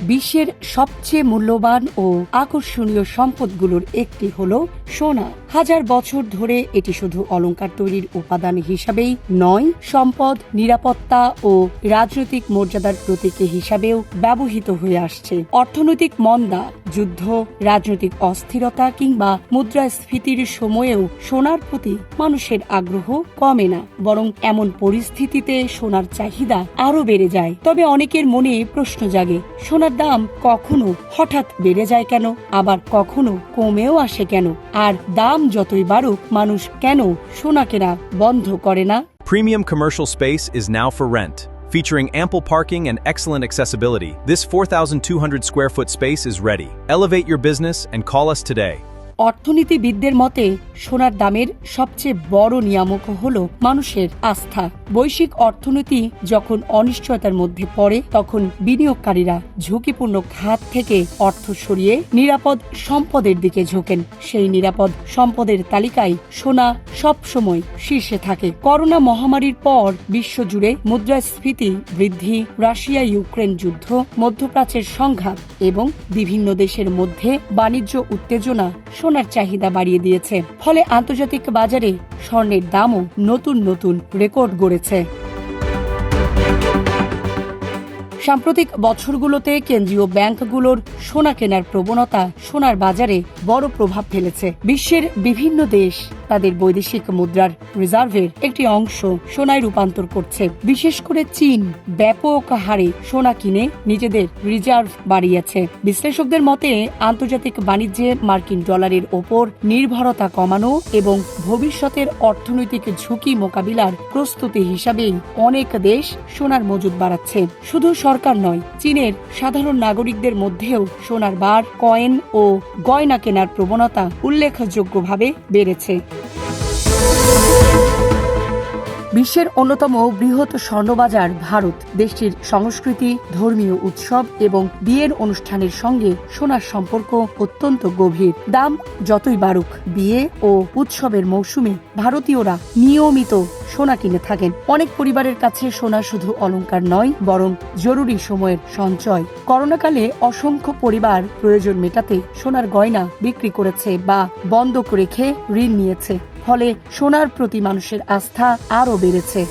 বিশ্বের সবচেয়ে মূল্যবান ও আকর্ষণীয় সম্পদগুলোর একটি হল সোনা। হাজার বছর ধরে এটি শুধু অলংকার তৈরির উপাদান হিসাবেই নয়, সম্পদ, নিরাপত্তা ও রাজনৈতিক মর্যাদার প্রতীক হিসাবেও ব্যবহৃত হয়ে আসছে। অর্থনৈতিক মন্দা, যুদ্ধ, রাজনৈতিক অস্থিরতা কিংবা মুদ্রাস্ফীতির সময়েও সোনার প্রতি মানুষের আগ্রহ কমে না, বরং এমন পরিস্থিতিতে সোনার চাহিদা আরো বেড়ে যায়। তবে অনেকের মনে প্রশ্ন জাগে, সোনার দাম কখনো হঠাৎ বেড়ে যায় কেন, আবার কখনো কমেও আসে কেন? আর দাম যতই বাড়ুক, মানুষ কেন সোনা কেনা বন্ধ করে না? Premium commercial space is now for rent. Featuring ample parking and excellent accessibility, this 4,200 square foot space is ready. Elevate your business and call us today. অর্থনীতিবিদদের মতে সোনার দামের সবচেয়ে বড় নিয়ামক হল মানুষের আস্থা। বৈশ্বিক অর্থনীতি যখন অনিশ্চয়তার মধ্যে পড়ে, তখন বিনিয়োগকারীরা ঝুঁকিপূর্ণ খাত থেকে অর্থ সরিয়ে নিরাপদ সম্পদের দিকে ঝোঁকেন। সেই নিরাপদ সম্পদের তালিকায় সোনা সবসময় শীর্ষে থাকে। করোনা মহামারীর পর বিশ্বজুড়ে মুদ্রাস্ফীতি বৃদ্ধি, রাশিয়া ইউক্রেন যুদ্ধ, মধ্যপ্রাচ্যের সংঘাত এবং বিভিন্ন দেশের মধ্যে বাণিজ্য উত্তেজনা সোনার চাহিদা বাড়িয়ে দিয়েছে। ফলে আন্তর্জাতিক বাজারে স্বর্ণের দামও নতুন নতুন রেকর্ড গড়েছে। সাম্প্রতিক বছরগুলোতে কেন্দ্রীয় ব্যাংকগুলোর সোনা কেনার প্রবণতা সোনার বাজারে বড় প্রভাব ফেলেছে। বিশ্বের বিভিন্ন দেশ তাদের বৈদেশিক মুদ্রার রিজার্ভের একটি অংশ সোনায় রূপান্তর করছে। বিশেষ করে চীন ব্যাপক হারে সোনা কিনে নিজেদের রিজার্ভ বাড়িয়েছে। বিশ্লেষকদের মতে আন্তর্জাতিক বাণিজ্যে মার্কিন ডলারের ওপর নির্ভরতা কমানো এবং ভবিষ্যতের অর্থনৈতিক ঝুঁকি মোকাবিলার প্রস্তুতি হিসাবেই অনেক দেশ সোনার মজুদ বাড়াচ্ছে। শুধু সরকার নয়, চীনের সাধারণ নাগরিকদের মধ্যেও সোনার বার, কয়েন ও গয়না কেনার প্রবণতা উল্লেখযোগ্যভাবে বেড়েছে। বিশ্বের অন্যতম বৃহৎ স্বর্ণবাজার ভারত। দেশটির সংস্কৃতি, ধর্মীয় উৎসব এবং বিয়ের অনুষ্ঠানের সঙ্গে সোনার সম্পর্ক অত্যন্ত গভীর। দাম যতই বাড়ুক, বিয়ে ও উৎসবের মৌসুমে ভারতীয়রা নিয়মিত সোনা কিনে থাকেন। অনেক পরিবারের কাছে সোনা শুধু অলংকার নয়, বরং জরুরি সময়ের সঞ্চয়। করোনাকালে অসংখ্য পরিবার প্রয়োজন মেটাতে সোনার গয়না বিক্রি করেছে বা বন্ধক রেখে ঋণ নিয়েছে। ফলে সোনার প্রতি মানুষের আস্থা আরও বেড়েছে।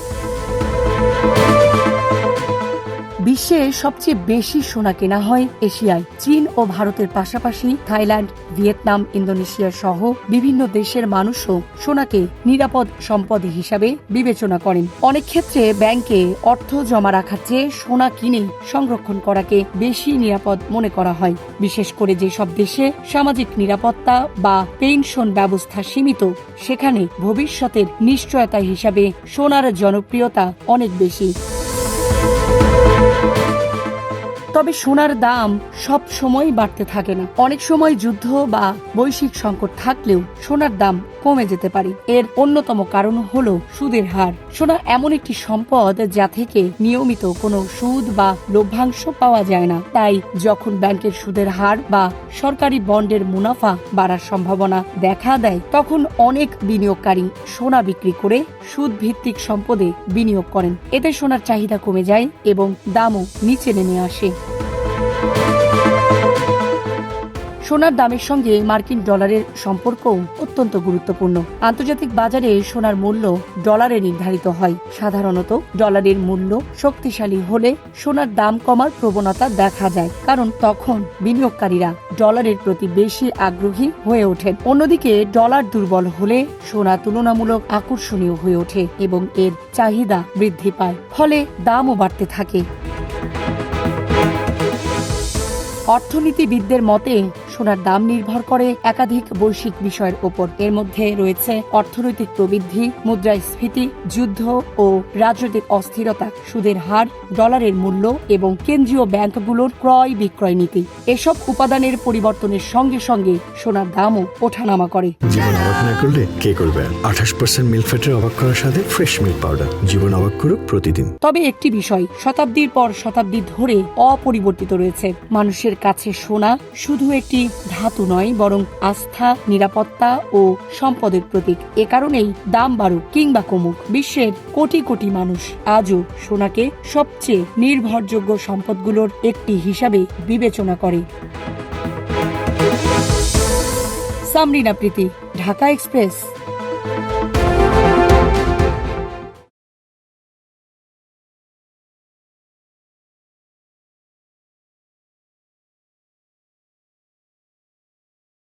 বিশ্বে সবচেয়ে বেশি সোনা কেনা হয় এশিয়ায়। চীন ও ভারতের পাশাপাশি থাইল্যান্ড, ভিয়েতনাম, ইন্দোনেশিয়া সহ বিভিন্ন দেশের মানুষও সোনাকে নিরাপদ সম্পদ হিসাবে বিবেচনা করেন। অনেক ক্ষেত্রে ব্যাংকে অর্থ জমা রাখার চেয়ে সোনা কিনে সংরক্ষণ করাকে বেশি নিরাপদ মনে করা হয়। বিশেষ করে যেসব দেশে সামাজিক নিরাপত্তা বা পেনশন ব্যবস্থা সীমিত, সেখানে ভবিষ্যতের নিশ্চয়তা হিসাবে সোনার জনপ্রিয়তা অনেক বেশি। তবে সোনার দাম সব সময় বাড়তে থাকে না। অনেক সময় যুদ্ধ বা বৈশ্বিক সংকট থাকলেও সোনার দাম কমে যেতে পারে। এর অন্যতম কারণ হলো সুদের হার। সোনা এমন একটি সম্পদ যা থেকে নিয়মিত কোনো সুদ বা লভ্যাংশ পাওয়া যায় না। তাই যখন ব্যাংকের সুদের হার বা সরকারি বন্ডের মুনাফা বাড়ার সম্ভাবনা দেখা দেয়, তখন অনেক বিনিয়োগকারী সোনা বিক্রি করে সুদ ভিত্তিক সম্পদে বিনিয়োগ করেন। এতে সোনার চাহিদা কমে যায় এবং দামও নিচে নেমে আসে। সোনার দামের সঙ্গে মার্কিন ডলারের সম্পর্কও অত্যন্ত গুরুত্বপূর্ণ। আন্তর্জাতিক বাজারে সোনার মূল্য ডলারে নির্ধারিত হয়। সাধারণত ডলারের মূল্য শক্তিশালী হলে সোনার দাম কমার প্রবণতা দেখা যায়, কারণ তখন বিনিয়োগকারীরা ডলারের প্রতি বেশি আগ্রহী হয়ে ওঠেন। অন্যদিকে ডলার দুর্বল হলে সোনা তুলনামূলক আকর্ষণীয় হয়ে ওঠে এবং এর চাহিদা বৃদ্ধি পায়, ফলে দামও বাড়তে থাকে। অর্থনীতিবিদদের মতে সোনার দাম নির্ভর করে একাধিক বৈশ্বিক বিষয়ের ওপর। এর মধ্যে রয়েছে অর্থনৈতিক প্রবৃদ্ধি, মুদ্রাস্ফীতি, যুদ্ধ ও রাজনৈতিক অস্থিরতা, সুদের হার, ডলারের মূল্য এবং কেন্দ্রীয় ব্যাংকগুলোর ক্রয় বিক্রয় নীতি। এসব উপাদানের পরিবর্তনের সঙ্গে সঙ্গে সোনার দামও ওঠানামা করে। জীবন অবাক না করলে কে করবে? 28% মিল্ক ফ্যাটের অবাক করার সাথে ফ্রেশ মিল্ক পাউডার। জীবন অবাক করুক প্রতিদিন। তবে একটি বিষয় শতাব্দীর পর শতাব্দী ধরে অপরিবর্তিত রয়েছে। মানুষের কাছে সোনা শুধু একটি ধাতু নয়, বরং আস্থা, নিরাপত্তা ও সম্পদের প্রতীক। এ কারণেই দাম বাড়ুক কিংবা কমুক, বিশ্বের কোটি কোটি মানুষ আজও সোনাকে সবচেয়ে নির্ভরযোগ্য সম্পদগুলোর একটি হিসাবে বিবেচনা করে। সামরিনা প্রীতি, ঢাকা এক্সপ্রেস।